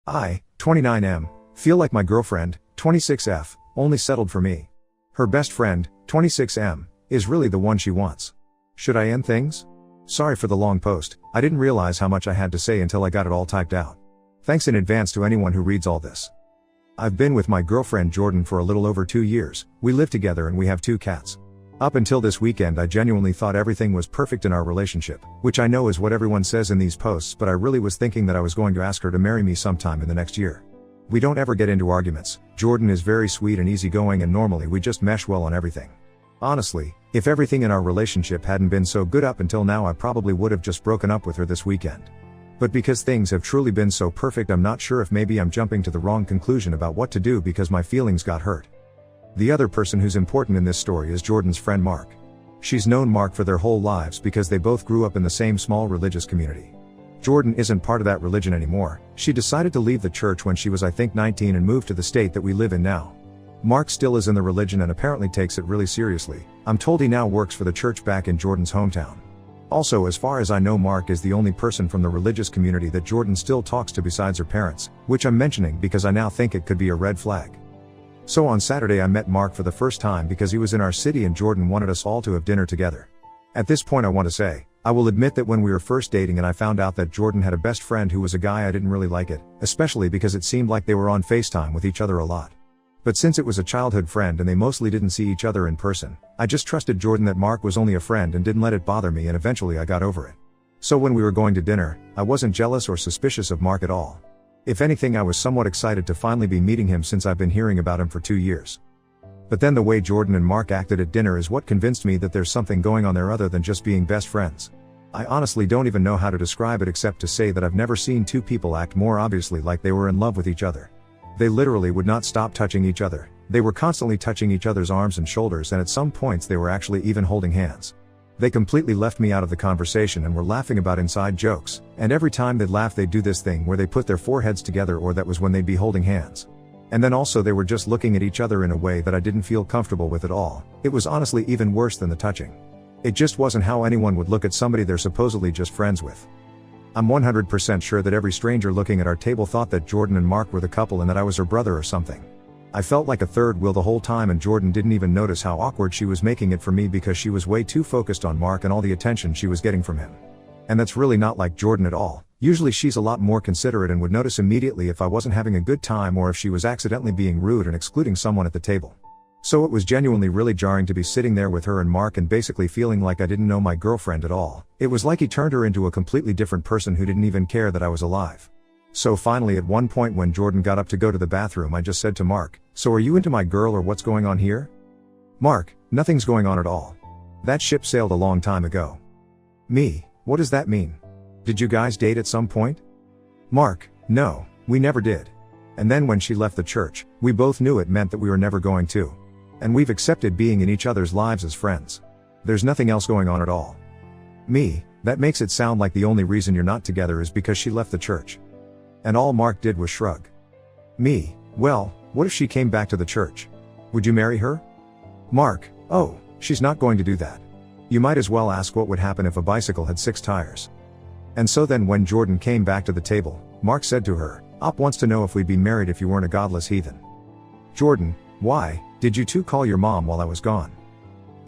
I, 29M, feel like my girlfriend, 26F, only settled for me. Her best friend, 26M, is really the one she wants. Should I end things? Sorry for the long post, I didn't realize how much I had to say until I got it all typed out. Thanks in advance to anyone who reads all this. I've been with my girlfriend Jordan for a little over 2 years, we live together and we have 2 cats. Up until this weekend I genuinely thought everything was perfect in our relationship, which I know is what everyone says in these posts, but I really was thinking that I was going to ask her to marry me sometime in the next year. We don't ever get into arguments, Jordan is very sweet and easygoing and normally we just mesh well on everything. Honestly, if everything in our relationship hadn't been so good up until now I probably would have just broken up with her this weekend. But because things have truly been so perfect I'm not sure if maybe I'm jumping to the wrong conclusion about what to do because my feelings got hurt. The other person who's important in this story is Jordan's friend Mark. She's known Mark for their whole lives because they both grew up in the same small religious community. Jordan isn't part of that religion anymore, she decided to leave the church when she was I think 19 and moved to the state that we live in now. Mark still is in the religion and apparently takes it really seriously, I'm told he now works for the church back in Jordan's hometown. Also, as far as I know, Mark is the only person from the religious community that Jordan still talks to besides her parents, which I'm mentioning because I now think it could be a red flag. So on Saturday I met Mark for the first time because he was in our city and Jordan wanted us all to have dinner together. At this point I want to say, I will admit that when we were first dating and I found out that Jordan had a best friend who was a guy, I didn't really like it, especially because it seemed like they were on FaceTime with each other a lot. But since it was a childhood friend and they mostly didn't see each other in person, I just trusted Jordan that Mark was only a friend and didn't let it bother me, and eventually I got over it. So when we were going to dinner, I wasn't jealous or suspicious of Mark at all. If anything, I was somewhat excited to finally be meeting him since I've been hearing about him for 2 years. But then the way Jordan and Mark acted at dinner is what convinced me that there's something going on there other than just being best friends. I honestly don't even know how to describe it except to say that I've never seen 2 people act more obviously like they were in love with each other. They literally would not stop touching each other, they were constantly touching each other's arms and shoulders, and at some points they were actually even holding hands. They completely left me out of the conversation and were laughing about inside jokes, and every time they'd laugh they'd do this thing where they put their foreheads together, or that was when they'd be holding hands. And then also they were just looking at each other in a way that I didn't feel comfortable with at all. It was honestly even worse than the touching. It just wasn't how anyone would look at somebody they're supposedly just friends with. I'm 100% sure that every stranger looking at our table thought that Jordan and Mark were the couple and that I was her brother or something. I felt like a third wheel the whole time, and Jordan didn't even notice how awkward she was making it for me because she was way too focused on Mark and all the attention she was getting from him. And that's really not like Jordan at all. Usually she's a lot more considerate and would notice immediately if I wasn't having a good time or if she was accidentally being rude and excluding someone at the table. So it was genuinely really jarring to be sitting there with her and Mark and basically feeling like I didn't know my girlfriend at all. It was like he turned her into a completely different person who didn't even care that I was alive. So finally at one point when Jordan got up to go to the bathroom, I just said to Mark, "So are you into my girl or what's going on here?" Mark, "Nothing's going on at all. That ship sailed a long time ago." Me, "What does that mean? Did you guys date at some point?" Mark, "No, we never did. And then when she left the church, we both knew it meant that we were never going to. And we've accepted being in each other's lives as friends. There's nothing else going on at all." Me, "That makes it sound like the only reason you're not together is because she left the church." And all Mark did was shrug. Me, "Well, what if she came back to the church? Would you marry her?" Mark, "Oh, she's not going to do that. You might as well ask what would happen if a bicycle had 6 tires." And so then when Jordan came back to the table, Mark said to her, "Op wants to know if we'd be married if you weren't a godless heathen." Jordan, "Why, did you two call your mom while I was gone?"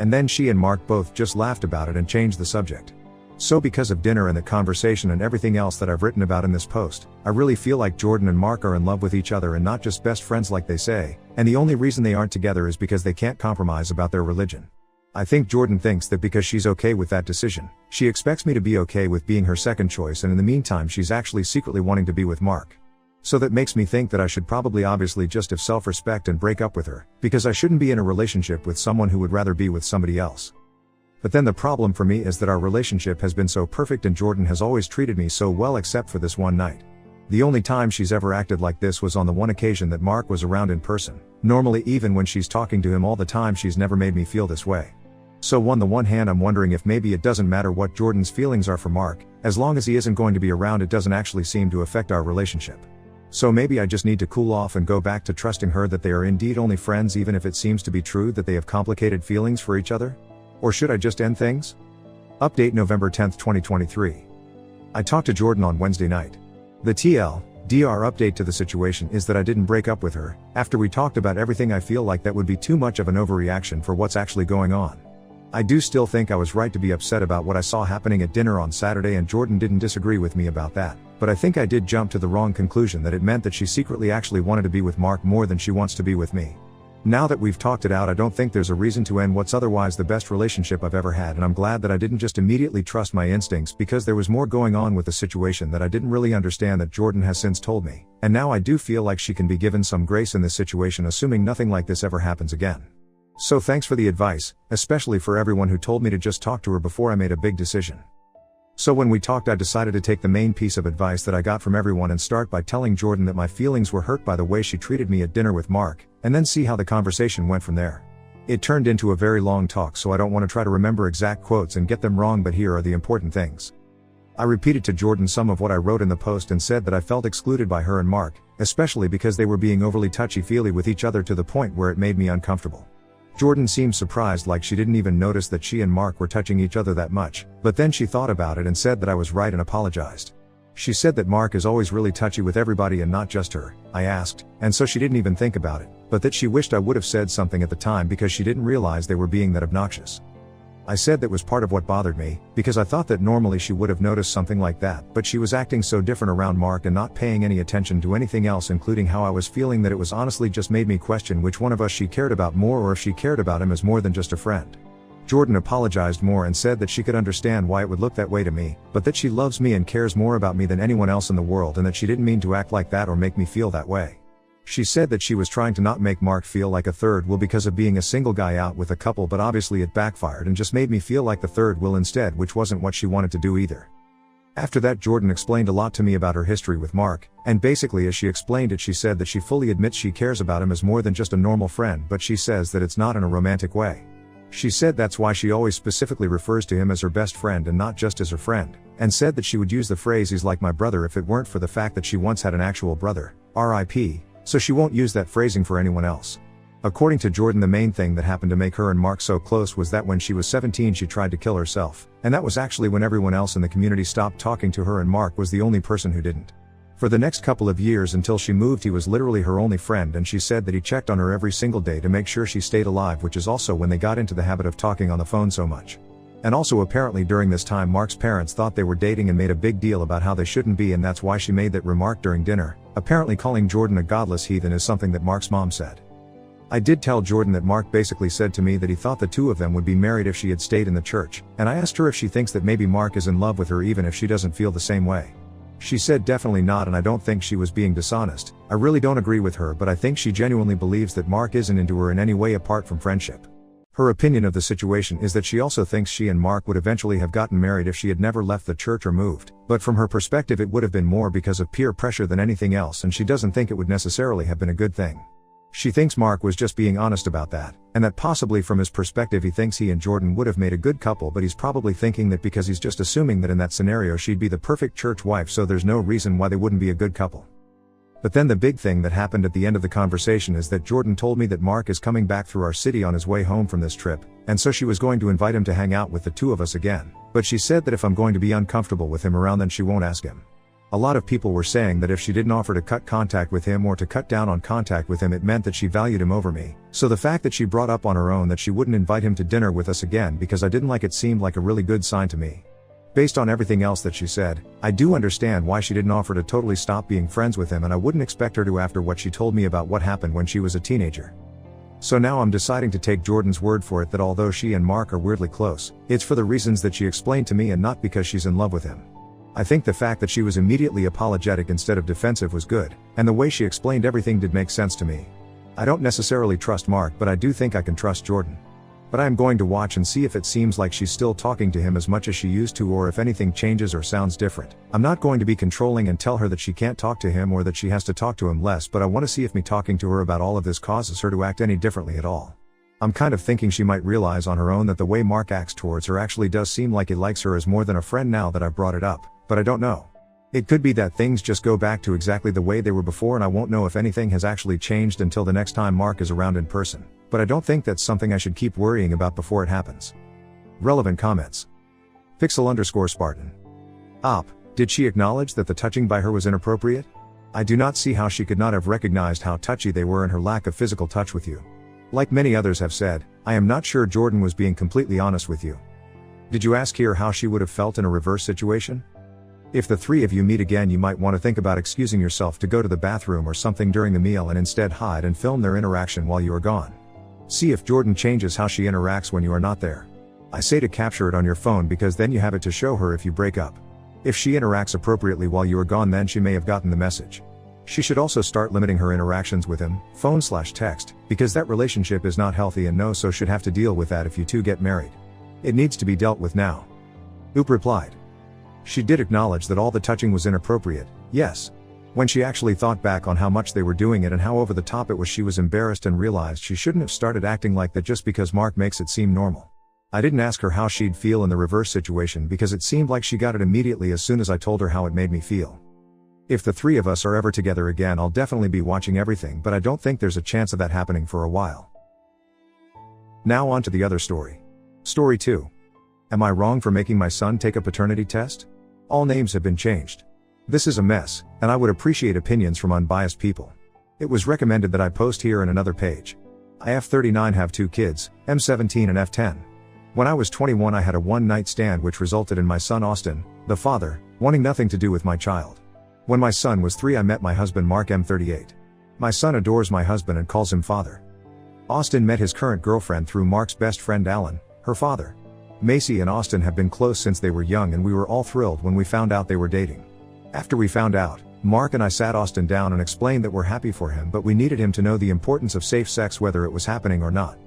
And then she and Mark both just laughed about it and changed the subject. So because of dinner and the conversation and everything else that I've written about in this post, I really feel like Jordan and Mark are in love with each other and not just best friends like they say, and the only reason they aren't together is because they can't compromise about their religion. I think Jordan thinks that because she's okay with that decision, she expects me to be okay with being her second choice, and in the meantime she's actually secretly wanting to be with Mark. So that makes me think that I should probably obviously just have self-respect and break up with her, because I shouldn't be in a relationship with someone who would rather be with somebody else. But then the problem for me is that our relationship has been so perfect and Jordan has always treated me so well except for this one night. The only time she's ever acted like this was on the one occasion that Mark was around in person. Normally even when she's talking to him all the time she's never made me feel this way. So on the one hand I'm wondering if maybe it doesn't matter what Jordan's feelings are for Mark, as long as he isn't going to be around it doesn't actually seem to affect our relationship. So maybe I just need to cool off and go back to trusting her that they are indeed only friends even if it seems to be true that they have complicated feelings for each other? Or should I just end things? Update November 10, 2023. I talked to Jordan on Wednesday night. The TL, Dr. Update to the situation is that I didn't break up with her. After we talked about everything, I feel like that would be too much of an overreaction for what's actually going on. I do still think I was right to be upset about what I saw happening at dinner on Saturday, and Jordan didn't disagree with me about that. But I think I did jump to the wrong conclusion that it meant that she secretly actually wanted to be with Mark more than she wants to be with me. Now that we've talked it out, I don't think there's a reason to end what's otherwise the best relationship I've ever had, and I'm glad that I didn't just immediately trust my instincts, because there was more going on with the situation that I didn't really understand that Jordan has since told me. And now I do feel like she can be given some grace in this situation, assuming nothing like this ever happens again. So thanks for the advice, especially for everyone who told me to just talk to her before I made a big decision. So when we talked, I decided to take the main piece of advice that I got from everyone and start by telling Jordan that my feelings were hurt by the way she treated me at dinner with Mark, and then see how the conversation went from there. It turned into a very long talk, so I don't want to try to remember exact quotes and get them wrong, but here are the important things. I repeated to Jordan some of what I wrote in the post and said that I felt excluded by her and Mark, especially because they were being overly touchy-feely with each other to the point where it made me uncomfortable. Jordan seemed surprised, like she didn't even notice that she and Mark were touching each other that much, but then she thought about it and said that I was right and apologized. She said that Mark is always really touchy with everybody and not just her, I asked, and so she didn't even think about it, but that she wished I would have said something at the time because she didn't realize they were being that obnoxious. I said that was part of what bothered me, because I thought that normally she would have noticed something like that, but she was acting so different around Mark and not paying any attention to anything else, including how I was feeling, that it was honestly just made me question which one of us she cared about more, or if she cared about him as more than just a friend. Jordan apologized more and said that she could understand why it would look that way to me, but that she loves me and cares more about me than anyone else in the world, and that she didn't mean to act like that or make me feel that way. She said that she was trying to not make Mark feel like a third wheel because of being a single guy out with a couple, but obviously it backfired and just made me feel like the third wheel instead, which wasn't what she wanted to do either. After that, Jordan explained a lot to me about her history with Mark, and basically as she explained it, she said that she fully admits she cares about him as more than just a normal friend, but she says that it's not in a romantic way. She said that's why she always specifically refers to him as her best friend and not just as her friend, and said that she would use the phrase "he's like my brother" if it weren't for the fact that she once had an actual brother, RIP, so she won't use that phrasing for anyone else. According to Jordan, the main thing that happened to make her and Mark so close was that when she was 17 she tried to kill herself, and that was actually when everyone else in the community stopped talking to her and Mark was the only person who didn't. For the next couple of years until she moved, he was literally her only friend, and she said that he checked on her every single day to make sure she stayed alive, which is also when they got into the habit of talking on the phone so much. And also apparently during this time Mark's parents thought they were dating and made a big deal about how they shouldn't be, and that's why she made that remark during dinner, apparently calling Jordan a godless heathen is something that Mark's mom said. I did tell Jordan that Mark basically said to me that he thought the two of them would be married if she had stayed in the church, and I asked her if she thinks that maybe Mark is in love with her even if she doesn't feel the same way. She said definitely not, and I don't think she was being dishonest. I really don't agree with her, but I think she genuinely believes that Mark isn't into her in any way apart from friendship. Her opinion of the situation is that she also thinks she and Mark would eventually have gotten married if she had never left the church or moved, but from her perspective it would have been more because of peer pressure than anything else, and she doesn't think it would necessarily have been a good thing. She thinks Mark was just being honest about that, and that possibly from his perspective he thinks he and Jordan would have made a good couple, but he's probably thinking that because he's just assuming that in that scenario she'd be the perfect church wife, so there's no reason why they wouldn't be a good couple. But then the big thing that happened at the end of the conversation is that Jordan told me that Mark is coming back through our city on his way home from this trip, and so she was going to invite him to hang out with the two of us again, but she said that if I'm going to be uncomfortable with him around then she won't ask him. A lot of people were saying that if she didn't offer to cut contact with him or to cut down on contact with him, it meant that she valued him over me, so the fact that she brought up on her own that she wouldn't invite him to dinner with us again because I didn't like it seemed like a really good sign to me. Based on everything else that she said, I do understand why she didn't offer to totally stop being friends with him, and I wouldn't expect her to after what she told me about what happened when she was a teenager. So now I'm deciding to take Jordan's word for it that although she and Mark are weirdly close, it's for the reasons that she explained to me and not because she's in love with him. I think the fact that she was immediately apologetic instead of defensive was good, and the way she explained everything did make sense to me. I don't necessarily trust Mark, but I do think I can trust Jordan. But I am going to watch and see if it seems like she's still talking to him as much as she used to, or if anything changes or sounds different. I'm not going to be controlling and tell her that she can't talk to him or that she has to talk to him less, but I want to see if me talking to her about all of this causes her to act any differently at all. I'm kind of thinking she might realize on her own that the way Mark acts towards her actually does seem like he likes her as more than a friend now that I've brought it up, but I don't know. It could be that things just go back to exactly the way they were before, and I won't know if anything has actually changed until the next time Mark is around in person. But I don't think that's something I should keep worrying about before it happens. Relevant comments. Pixel_Spartan. Did she acknowledge that the touching by her was inappropriate? I do not see how she could not have recognized how touchy they were and her lack of physical touch with you. Like many others have said, I am not sure Jordan was being completely honest with you. Did you ask her how she would have felt in a reverse situation? If the three of you meet again, you might want to think about excusing yourself to go to the bathroom or something during the meal and instead hide and film their interaction while you are gone. See if Jordan changes how she interacts when you are not there. I say to capture it on your phone because then you have it to show her if you break up. If she interacts appropriately while you are gone, then she may have gotten the message. She should also start limiting her interactions with him, phone/text, because that relationship is not healthy and so should have to deal with that if you two get married. It needs to be dealt with now. Oop replied. She did acknowledge that all the touching was inappropriate, yes. When she actually thought back on how much they were doing it and how over the top it was, she was embarrassed and realized she shouldn't have started acting like that just because Mark makes it seem normal. I didn't ask her how she'd feel in the reverse situation because it seemed like she got it immediately as soon as I told her how it made me feel. If the three of us are ever together again, I'll definitely be watching everything, but I don't think there's a chance of that happening for a while. Now on to the other story. Story 2. Am I wrong for making my son take a paternity test? All names have been changed. This is a mess, and I would appreciate opinions from unbiased people. It was recommended that I post here and another page. I F39 have 2 kids, M17 and F10. When I was 21 I had a one-night stand which resulted in my son Austin, the father, wanting nothing to do with my child. When my son was 3 I met my husband Mark M38. My son adores my husband and calls him father. Austin met his current girlfriend through Mark's best friend Alan, her father. Macy and Austin have been close since they were young and we were all thrilled when we found out they were dating. After we found out, Mark and I sat Austin down and explained that we're happy for him, but we needed him to know the importance of safe sex whether it was happening or not.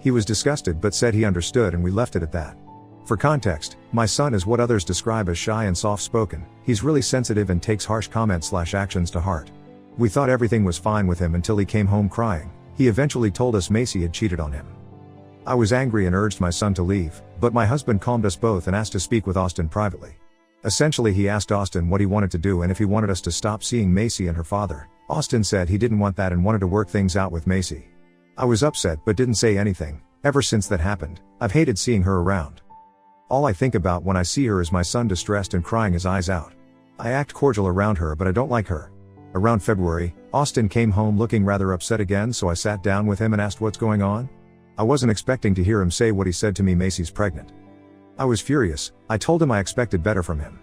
He was disgusted but said he understood and we left it at that. For context, my son is what others describe as shy and soft-spoken. He's really sensitive and takes harsh comments/actions to heart. We thought everything was fine with him until he came home crying. He eventually told us Macy had cheated on him. I was angry and urged my son to leave, but my husband calmed us both and asked to speak with Austin privately. Essentially he asked Austin what he wanted to do and if he wanted us to stop seeing Macy and her father. Austin said he didn't want that and wanted to work things out with Macy. I was upset but didn't say anything. Ever since that happened, I've hated seeing her around. All I think about when I see her is my son distressed and crying his eyes out. I act cordial around her but I don't like her. Around February, Austin came home looking rather upset again, so I sat down with him and asked what's going on. I wasn't expecting to hear him say what he said to me: Macy's pregnant. I was furious. I told him I expected better from him.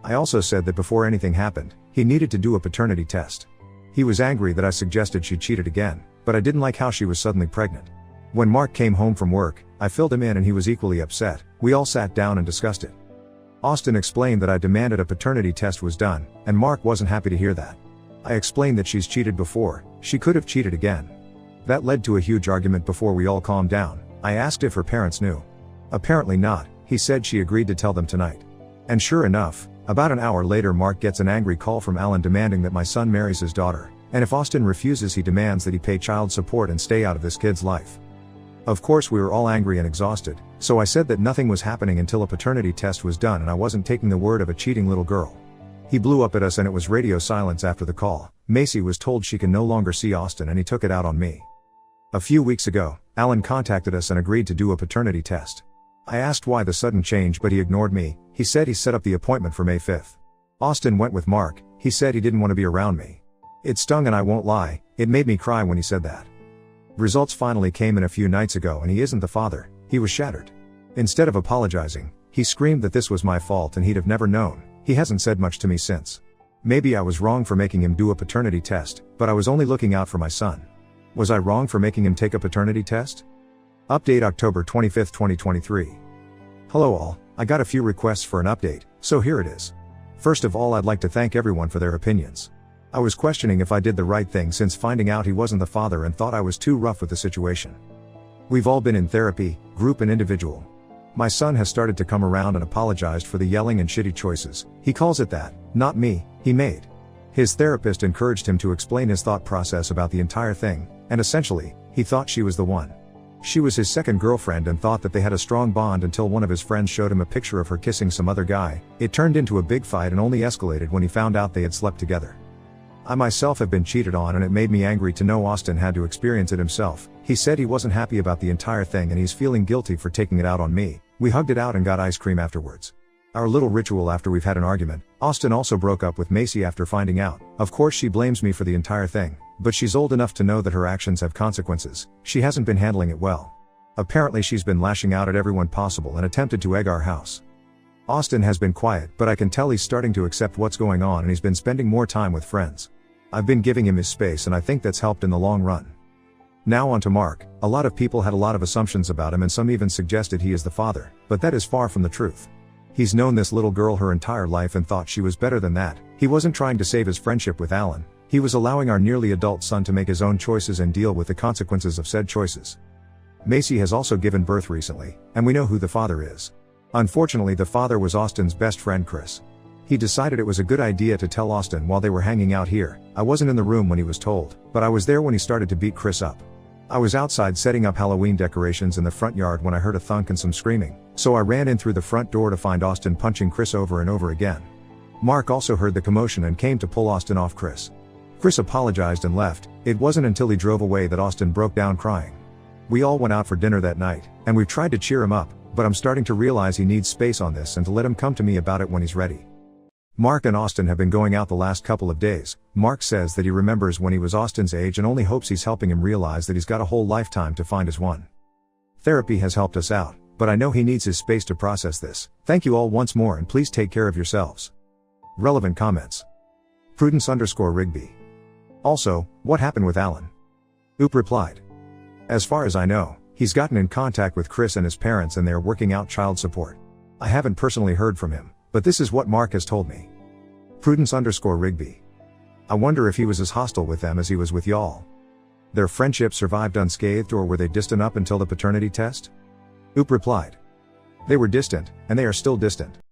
I also said that before anything happened, he needed to do a paternity test. He was angry that I suggested she cheated again, but I didn't like how she was suddenly pregnant. When Mark came home from work, I filled him in and he was equally upset. We all sat down and discussed it. Austin explained that I demanded a paternity test was done, and Mark wasn't happy to hear that. I explained that she's cheated before, she could have cheated again. That led to a huge argument before we all calmed down. I asked if her parents knew. Apparently not, he said she agreed to tell them tonight. And sure enough, about an hour later Mark gets an angry call from Alan demanding that my son marries his daughter, and if Austin refuses he demands that he pay child support and stay out of this kid's life. Of course we were all angry and exhausted, so I said that nothing was happening until a paternity test was done and I wasn't taking the word of a cheating little girl. He blew up at us and it was radio silence after the call. Macy was told she can no longer see Austin and he took it out on me. A few weeks ago, Alan contacted us and agreed to do a paternity test. I asked why the sudden change but he ignored me. He said he set up the appointment for May 5th. Austin went with Mark. He said he didn't want to be around me. It stung and I won't lie, it made me cry when he said that. Results finally came in a few nights ago and he isn't the father. He was shattered. Instead of apologizing, he screamed that this was my fault and he'd have never known. He hasn't said much to me since. Maybe I was wrong for making him do a paternity test, but I was only looking out for my son. Was I wrong for making him take a paternity test? Update October 25, 2023. Hello all, I got a few requests for an update, so here it is. First of all, I'd like to thank everyone for their opinions. I was questioning if I did the right thing since finding out he wasn't the father and thought I was too rough with the situation. We've all been in therapy, group and individual. My son has started to come around and apologized for the yelling and shitty choices, he calls it that, not me, he made. His therapist encouraged him to explain his thought process about the entire thing, and essentially, he thought she was the one. She was his second girlfriend and thought that they had a strong bond until one of his friends showed him a picture of her kissing some other guy. It turned into a big fight and only escalated when he found out they had slept together. I myself have been cheated on and it made me angry to know Austin had to experience it himself. He said he wasn't happy about the entire thing and he's feeling guilty for taking it out on me. We hugged it out and got ice cream afterwards. Our little ritual after we've had an argument. Austin also broke up with Macy after finding out. Of course she blames me for the entire thing, but she's old enough to know that her actions have consequences. She hasn't been handling it well. Apparently she's been lashing out at everyone possible and attempted to egg our house. Austin has been quiet, but I can tell he's starting to accept what's going on and he's been spending more time with friends. I've been giving him his space and I think that's helped in the long run. Now on to Mark. A lot of people had a lot of assumptions about him and some even suggested he is the father, but that is far from the truth. He's known this little girl her entire life and thought she was better than that. He wasn't trying to save his friendship with Alan. He was allowing our nearly adult son to make his own choices and deal with the consequences of said choices. Macy has also given birth recently, and we know who the father is. Unfortunately, the father was Austin's best friend Chris. He decided it was a good idea to tell Austin while they were hanging out here. I wasn't in the room when he was told, but I was there when he started to beat Chris up. I was outside setting up Halloween decorations in the front yard when I heard a thunk and some screaming, so I ran in through the front door to find Austin punching Chris over and over again. Mark also heard the commotion and came to pull Austin off Chris. Chris apologized and left. It wasn't until he drove away that Austin broke down crying. We all went out for dinner that night, and we've tried to cheer him up, but I'm starting to realize he needs space on this and to let him come to me about it when he's ready. Mark and Austin have been going out the last couple of days. Mark says that he remembers when he was Austin's age and only hopes he's helping him realize that he's got a whole lifetime to find his one. Therapy has helped us out, but I know he needs his space to process this. Thank you all once more and please take care of yourselves. Relevant comments. Prudence_Rigby. Also, what happened with Alan? Oop replied. As far as I know, he's gotten in contact with Chris and his parents and they are working out child support. I haven't personally heard from him, but this is what Mark has told me. Prudence_Rigby. I wonder if he was as hostile with them as he was with y'all. Their friendship survived unscathed or were they distant up until the paternity test? Oop replied. They were distant, and they are still distant.